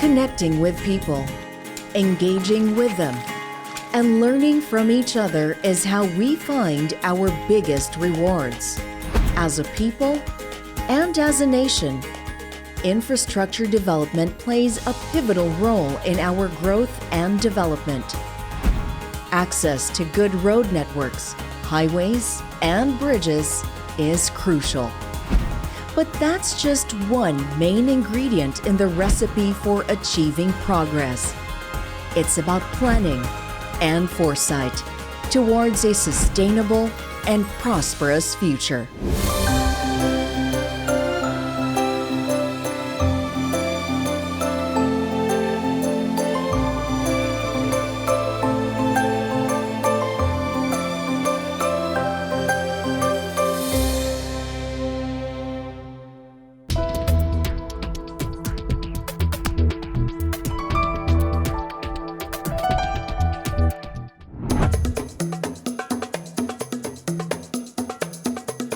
connecting with people, engaging with them, and learning from each other is how we find our biggest rewards. As a people and as a nation, infrastructure development plays a pivotal role in our growth and development. Access to good road networks, highways, and bridges is crucial. But that's just one main ingredient in the recipe for achieving progress. It's about planning and foresight towards a sustainable and prosperous future.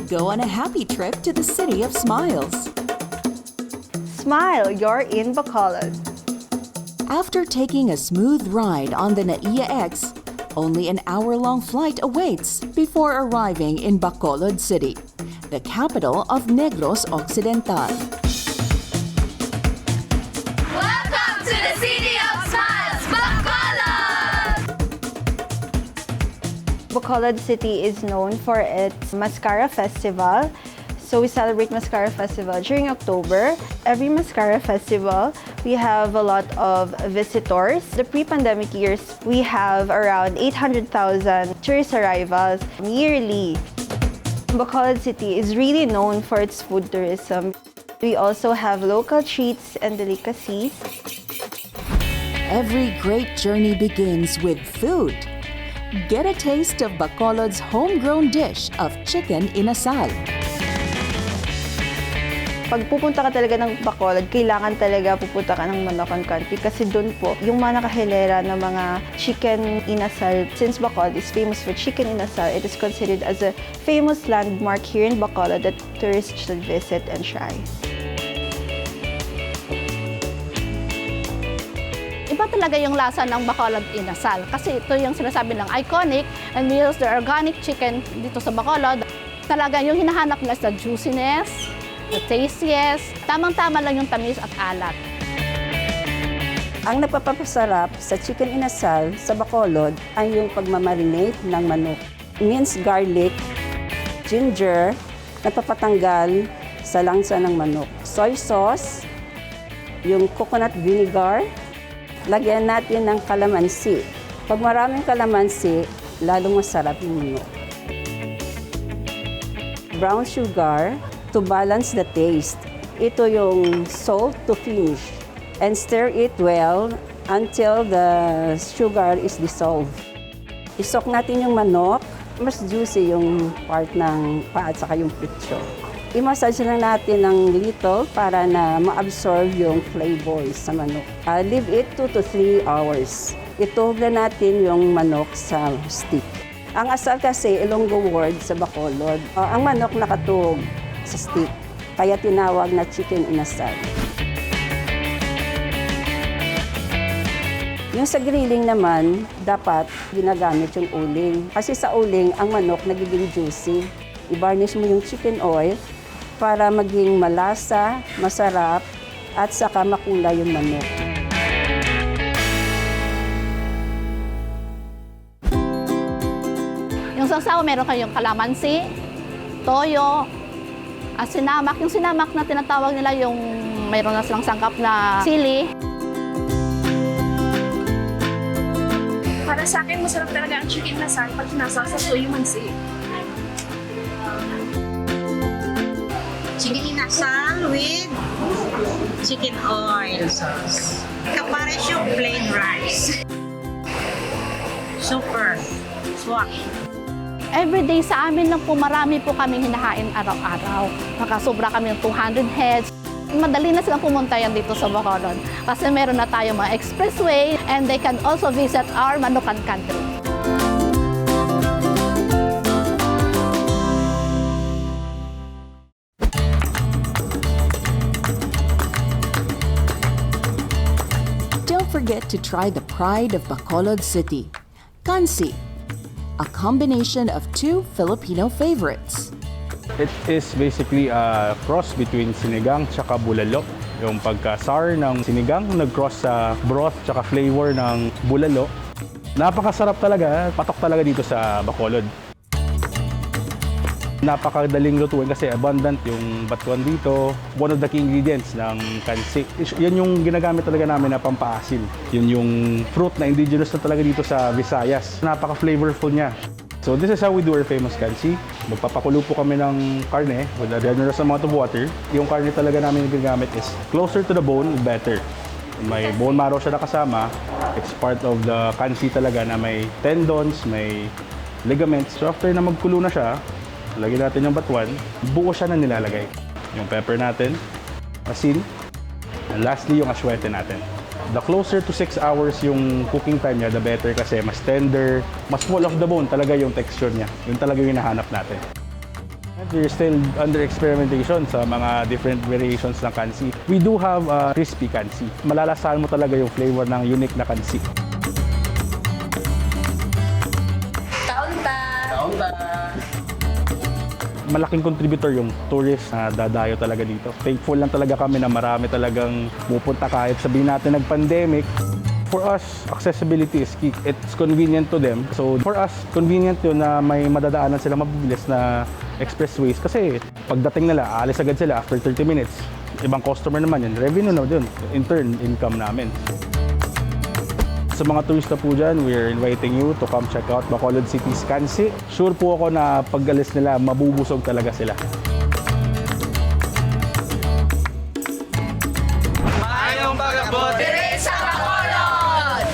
Go on a happy trip to the City of Smiles. Smile, you're in Bacolod. After taking a smooth ride on the NAIA X, only an hour-long flight awaits before arriving in Bacolod City, the capital of Negros Occidental. Welcome to the City of Smiles, Bacolod! Bacolod City is known for its Mascara Festival. So we celebrate Mascara Festival during October. Every Mascara Festival, we have a lot of visitors. The pre-pandemic years, we have around 800,000 tourist arrivals yearly. Bacolod City is really known for its food tourism. We also have local treats and delicacies. Every great journey begins with food. Get a taste of Bacolod's homegrown dish of chicken inasal. Pag pupunta ka talaga ng Bacolod, kailangan talaga pupunta ka ng Manokan Country kasi doon po yung mga nakahilera ng mga chicken inasal. Since Bacolod is famous for chicken inasal, it is considered as a famous landmark here in Bacolod that tourists should visit and try. Iba talaga yung lasa ng Bacolod inasal kasi ito yung sinasabi ng iconic and we use the organic chicken dito sa Bacolod. Talaga yung hinahanap nila sa juiciness, the tastiest, tamang-tama lang yung tamis at alat. Ang napapasarap sa chicken inasal sa Bacolod ay yung pagmamarinate ng manok. Minced garlic, ginger, napapatanggal sa langsa ng manok. Soy sauce, yung coconut vinegar, lagyan natin ng kalamansi. Pag maraming kalamansi, lalong masarap yung manok. Brown sugar, to balance the taste. Ito yung salt to finish. And stir it well until the sugar is dissolved. Isok natin yung manok. Mas juicy yung part ng paa at saka yung pitso. I-massage lang natin ng little para na ma-absorb yung flavors sa manok. Leave it 2 to 3 hours. Ituhog na natin yung manok sa stick. Ang asal kasi, Ilonggo word sa Bacolod. Ang manok nakatuhog sa stick, kaya tinawag na chicken inasal. Yung sa grilling naman, dapat ginagamit yung uling. Kasi sa uling, ang manok nagiging juicy. I-varnish mo yung chicken oil para maging malasa, masarap, at saka makulay yung manok. Yung sawsaw, meron kayong kalamansi, toyo, sinamak. Yung sinamak na tinatawag nila yung mayroon na silang sangkap na sili. Para sa akin, masarap talaga ang chicken inasal pag sinasawsaw yung mansi. Chicken inasal with chicken oil sauce. Kapares yung plain rice. Super. Swak. Everyday sa amin lang po, marami po kaming hinahain araw-araw. Nakasobra kami ng 200 heads. Madali na silang pumunta yan dito sa Bacolod kasi meron na tayo mga expressway and they can also visit our Manokan Country. Don't forget to try the pride of Bacolod City, kansi, a combination of two Filipino favorites. It is basically a cross between sinigang tsaka bulalo. Yung pagka-sour ng sinigang nag-cross sa broth tsaka flavor ng bulalo. Napakasarap talaga, patok talaga dito sa Bacolod. Napakadaling lutuin kasi abundant yung batuan dito. One of the key ingredients ng kansi. Yan yung ginagamit talaga namin na pampaasim. Yun yung fruit na indigenous na talaga dito sa Visayas. Napaka-flavorful niya. So this is how we do our famous kansi. Magpapakulo po kami ng karne with a generous amount of water. Yung karne talaga namin ginagamit is closer to the bone, better. May bone marrow siya nakasama. It's part of the kansi talaga na may tendons, may ligaments. So after na magkulo na siya, lagyan natin yung batuan, buo siya na nilalagay. Yung pepper natin, asin, and lastly yung aswete natin. The closer to 6 hours yung cooking time niya, the better kasi mas tender, mas full of the bone talaga yung texture niya. Yun talaga yung hinahanap natin. We're still under experimentation sa mga different variations ng kansi. We do have a crispy kansi. Malalasahan mo talaga yung flavor ng unique na kansi. Malaking contributor yung tourist na dadayo talaga dito. Thankful lang talaga kami na marami talagang pupunta kahit sabihin natin nag-pandemic. For us, accessibility is key. It's convenient to them. So for us, convenient yun na may madadaanan sila mabilis na expressways kasi pagdating nila, alis agad sila after 30 minutes. Ibang customer naman yun. Revenue na yun. In turn, income namin. Sa mga turista po dyan, we're inviting you to come check out Bacolod City's kansi. Sure po ako na pag-alis nila, mabubusog talaga sila. Mayong pag-abot dire sa Bacolod!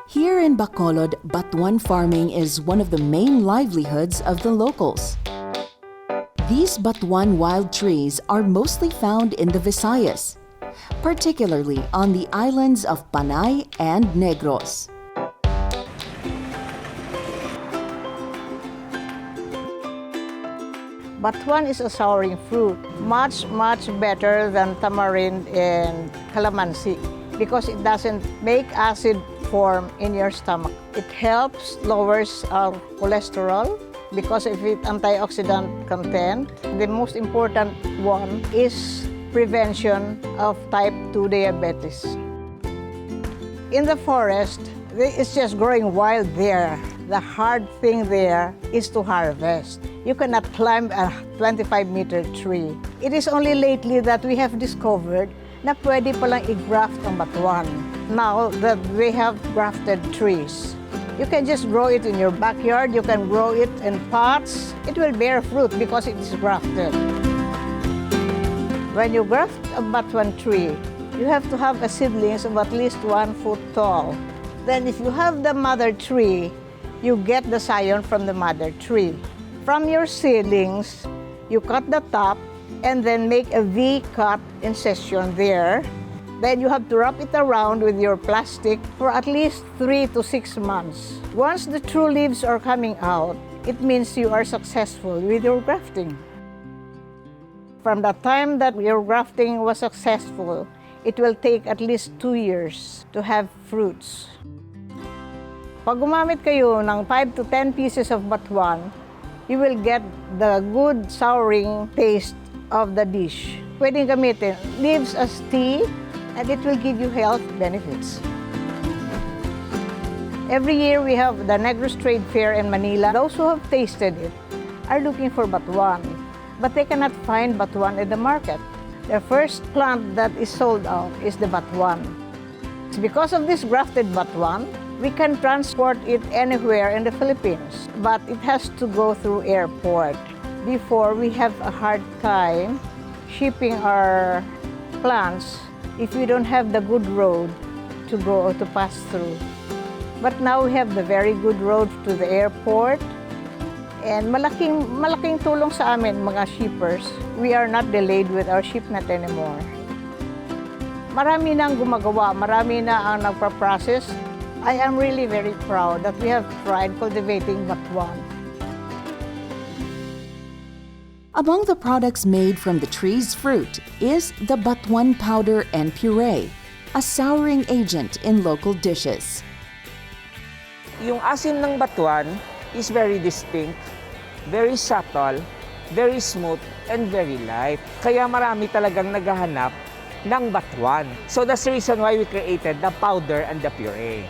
Here in Bacolod, Batwan Farming is one of the main livelihoods of the locals. These Batwan wild trees are mostly found in the Visayas, particularly on the islands of Panay and Negros. Batwan is a souring fruit, much better than tamarind and calamansi because it doesn't make acid form in your stomach. It helps lowers our cholesterol because of its antioxidant content. The most important one is prevention of type 2 diabetes. In the forest, it's just growing wild there. The hard thing there is to harvest. You cannot climb a 25-meter tree. It is only lately that we have discovered na pwede palang i-graft ang batuan. Now that we have grafted trees, you can just grow it in your backyard, you can grow it in pots. It will bear fruit because it is grafted. When you graft a batuan tree, you have to have a seedlings of at least 1 foot tall. Then if you have the mother tree, you get the scion from the mother tree. From your seedlings, you cut the top and then make a V-cut incision there. Then you have to wrap it around with your plastic for at least 3 to 6 months. Once the true leaves are coming out, it means you are successful with your grafting. From the time that your grafting was successful, it will take at least 2 years to have fruits. Pag gumamit kayo ng 5 to 10 pieces of batuan, you will get the good souring taste of the dish. Pwedeng gamitin leaves as tea, and it will give you health benefits. Every year we have the Negros Trade Fair in Manila. Those who have tasted it are looking for batuan, but they cannot find batuan in the market. The first plant that is sold out is the batuan. It's because of this grafted batuan We can transport it anywhere in the Philippines, but it has to go through airport. Before, we have a hard time shipping our plants if we don't have the good road to go to pass through. But now we have the very good road to the airport, and malaking tulong sa amin, mga shippers. We are not delayed with our shipment anymore. Marami na ang gumagawa, marami na ang nagpa-process. I am really very proud that we have tried cultivating Batwan. Among the products made from the tree's fruit is the Batwan powder and puree, a souring agent in local dishes. Yung asim ng Batwan is very distinct, very subtle, very smooth, and very light. Kaya marami talagang naghahanap ng Batwan. So that's the reason why we created the powder and the puree.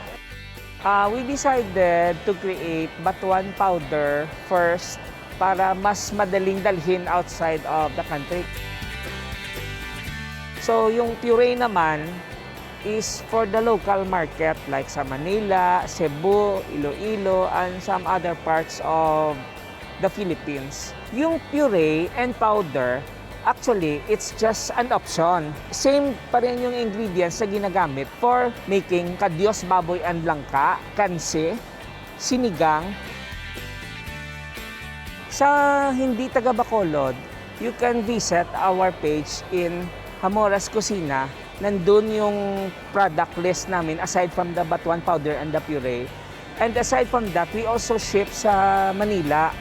We decided to create Batwan powder first para mas madaling dalhin outside of the country. So yung puree naman is for the local market like sa Manila, Cebu, Iloilo, and some other parts of the Philippines. Yung puree and powder, actually, it's just an option. Same pa rin yung ingredients na ginagamit for making kadyos, baboy, and langka, kanse, sinigang. Sa hindi taga Bacolod, you can visit our page in Hamora's Kusina. Nandun yung product list namin aside from the Batwan powder and the puree. And aside from that, we also ship sa Manila.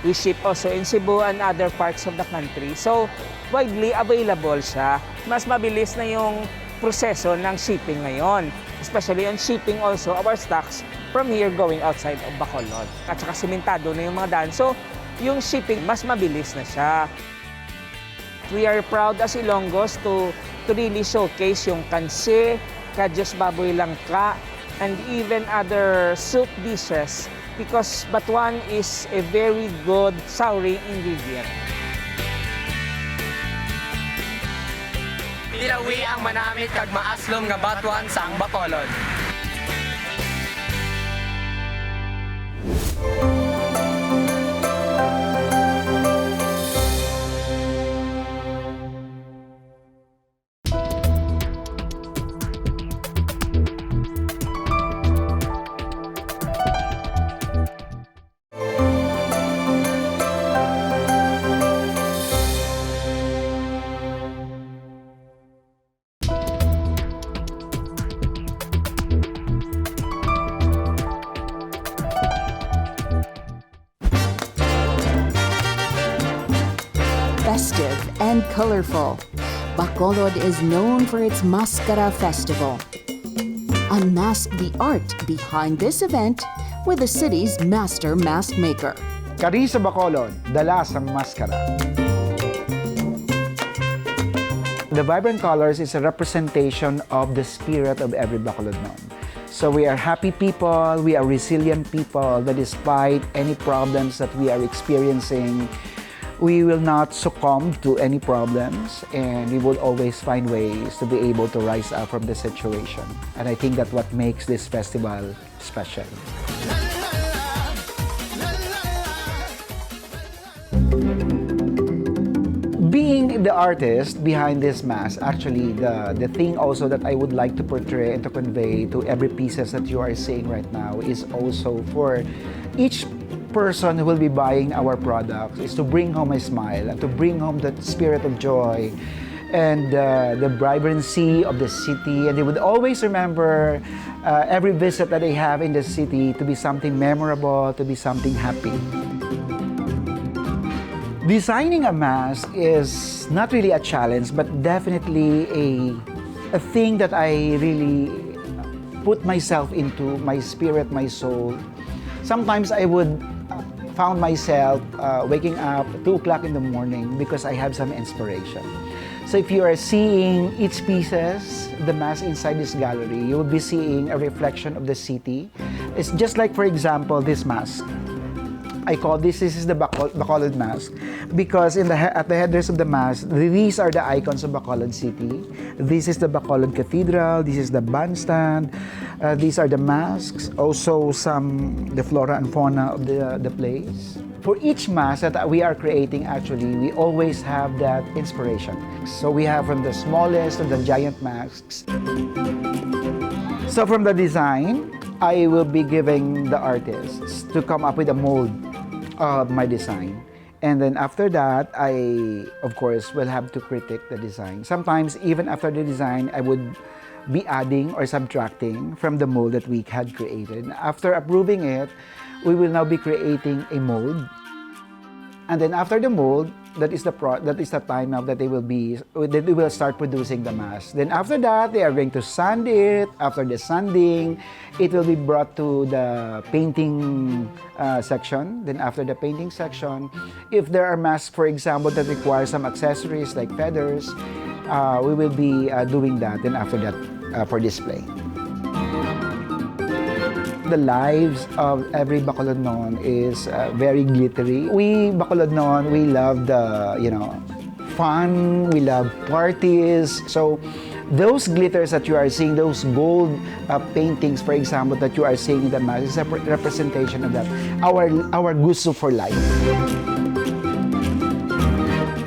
We ship also in Cebu and other parts of the country. So, widely available siya. Mas mabilis na yung proseso ng shipping ngayon. Especially on shipping also our stocks from here going outside of Bacolod. At saka simentado na yung mga daan. So, yung shipping, mas mabilis na siya. We are proud as Ilonggos to really showcase yung kanse, kadyos baboy langka, and even other soup dishes because Batwan is a very good souring ingredient. Ilawi ang manamit kag maaslom nga Batwan sa ang Bacolod. Festive and colorful, Bacolod is known for its Mascara Festival. Unmask the art behind this event with the city's master mask maker. Kari sa Bacolod, dalas ang maskara. The vibrant colors is a representation of the spirit of every Bacolodnon. So we are happy people, we are resilient people that despite any problems that we are experiencing, we will not succumb to any problems and we will always find ways to be able to rise up from the situation. And I think that's what makes this festival special. Being the artist behind this mask, actually the thing also that I would like to portray and to convey to every pieces that you are seeing right now is also for each person who will be buying our products is to bring home a smile and to bring home that spirit of joy and the vibrancy of the city, and they would always remember every visit that they have in the city to be something memorable, to be something happy. Designing a mask is not really a challenge, but definitely a thing that I really put myself into, my spirit, my soul. Sometimes I would found myself waking up 2 o'clock in the morning because I have some inspiration. So if you are seeing each pieces, the mask inside this gallery, you will be seeing a reflection of the city. It's just like, for example, this mask. I call this is the Bacolod mask because at the headrest of the mask, these are the icons of Bacolod City. This is the Bacolod Cathedral, this is the bandstand, These are the masks, also the flora and fauna of the place. For each mask that we are creating, actually, we always have that inspiration. So we have from the smallest to the giant masks. So from the design, I will be giving the artists to come up with a mold of my design. And then after that, I, of course, will have to critique the design. Sometimes, even after the design, I would be adding or subtracting from the mold that we had created. After approving it, we will now be creating a mold. And then after the mold, that is the time now that we will start producing the mask. Then after that, they are going to sand it. After the sanding, it will be brought to the painting section. Then after the painting section, if there are masks, for example, that require some accessories like feathers, we will be doing that. Then after that, for display. The lives of every Bacolodnon is very glittery. We Bacolodnon, we love the, fun, we love parties. So those glitters that you are seeing, those gold paintings, for example, that you are seeing in the mask, is a representation of that, our gusto for life.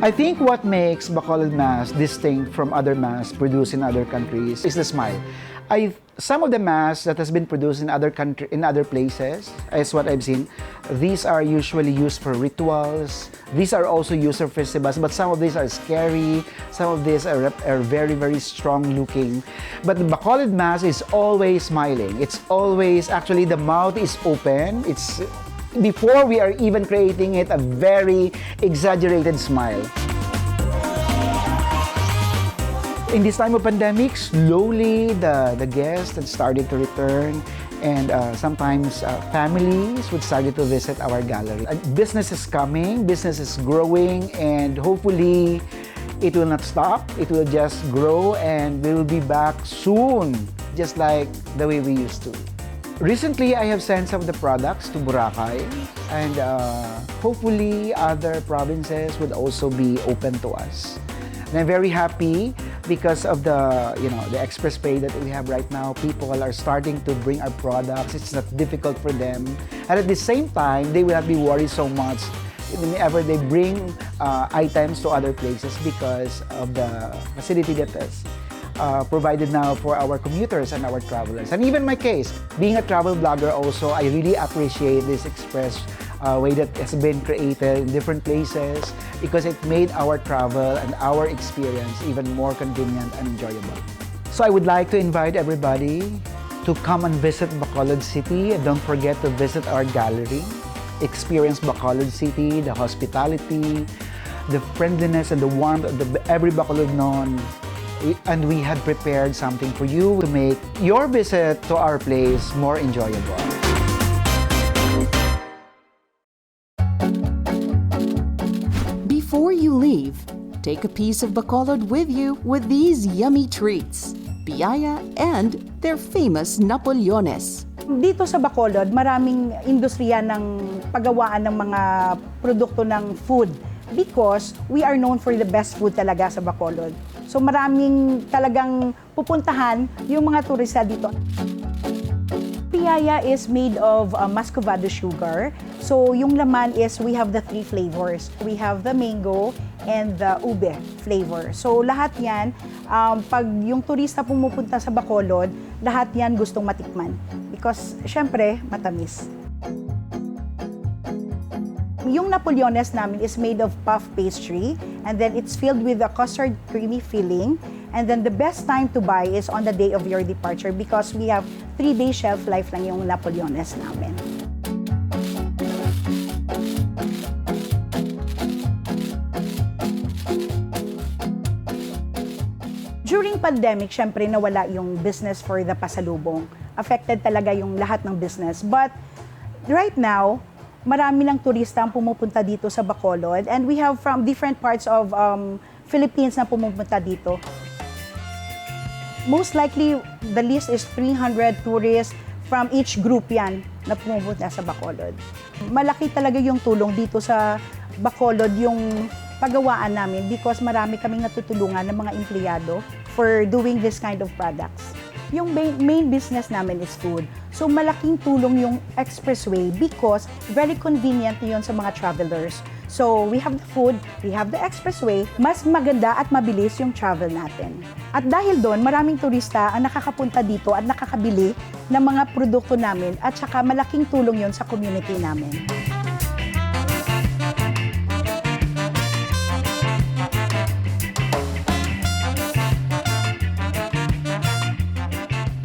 I think what makes Bacolod mask distinct from other masks produced in other countries is the smile. Some of the masks that has been produced in other places, is what I've seen, these are usually used for rituals. These are also used for festivals, but some of these are scary. Some of these are very, very strong looking. But the Bacolod mask is always smiling. It's always, actually, the mouth is open. It's, before we are even creating it, a very exaggerated smile. In this time of pandemic, slowly the guests had started to return, and sometimes families would start to visit our gallery. Business is coming, business is growing, and hopefully it will not stop. It will just grow, and we will be back soon, just like the way we used to. Recently, I have sent some of the products to Boracay, and hopefully other provinces would also be open to us. And I'm very happy because of the express pay that we have right now. People are starting to bring our products. It's not difficult for them. And at the same time, they will not be worried so much whenever they bring items to other places because of the facility that is provided now for our commuters and our travelers. And even my case, being a travel blogger also, I really appreciate this express way that has been created in different places because it made our travel and our experience even more convenient and enjoyable. So I would like to invite everybody to come and visit Bacolod City, and don't forget to visit our gallery. Experience Bacolod City, the hospitality, the friendliness and the warmth of every Bacolodnon. And we had prepared something for you to make your visit to our place more enjoyable. Before you leave, take a piece of Bacolod with you with these yummy treats, piyaya and their famous Napolyones. Dito sa Bacolod, maraming industriya ng paggawaan ng mga produkto ng food because we are known for the best food talaga sa Bacolod. So maraming talagang pupuntahan yung mga turista dito. Piyaya is made of muscovado sugar. So yung laman is we have the 3 flavors. We have the mango and the ube flavor. So lahat yan, pag yung turista pumupunta sa Bacolod, lahat yan gustong matikman. Because syempre, matamis. Yung Napolyones namin is made of puff pastry, and then it's filled with a custard creamy filling. And then the best time to buy is on the day of your departure because we have 3-day shelf life lang yung Napolyones namin. During pandemic, syempre nawala yung business for the pasalubong. Affected talaga yung lahat ng business. But right now, marami ng turista ang pumupunta dito sa Bacolod, and we have from different parts of Philippines na pumupunta dito. Most likely, the list is 300 tourists from each group yan na pumupunta sa Bacolod. Malaki talaga yung tulong dito sa Bacolod yung paggawaan namin because marami kaming natutulungan ng mga empleyado for doing this kind of products. yung main business namin is food. So malaking tulong yung expressway because very convenient yun sa mga travelers. So we have the food, we have the expressway, mas maganda at mabilis yung travel natin. At dahil doon, maraming turista ang nakakapunta dito at nakakabili ng mga produkto namin at saka malaking tulong yun sa community namin.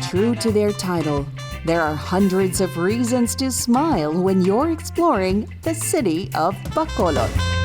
True to their title, there are hundreds of reasons to smile when you're exploring the city of Bacolod.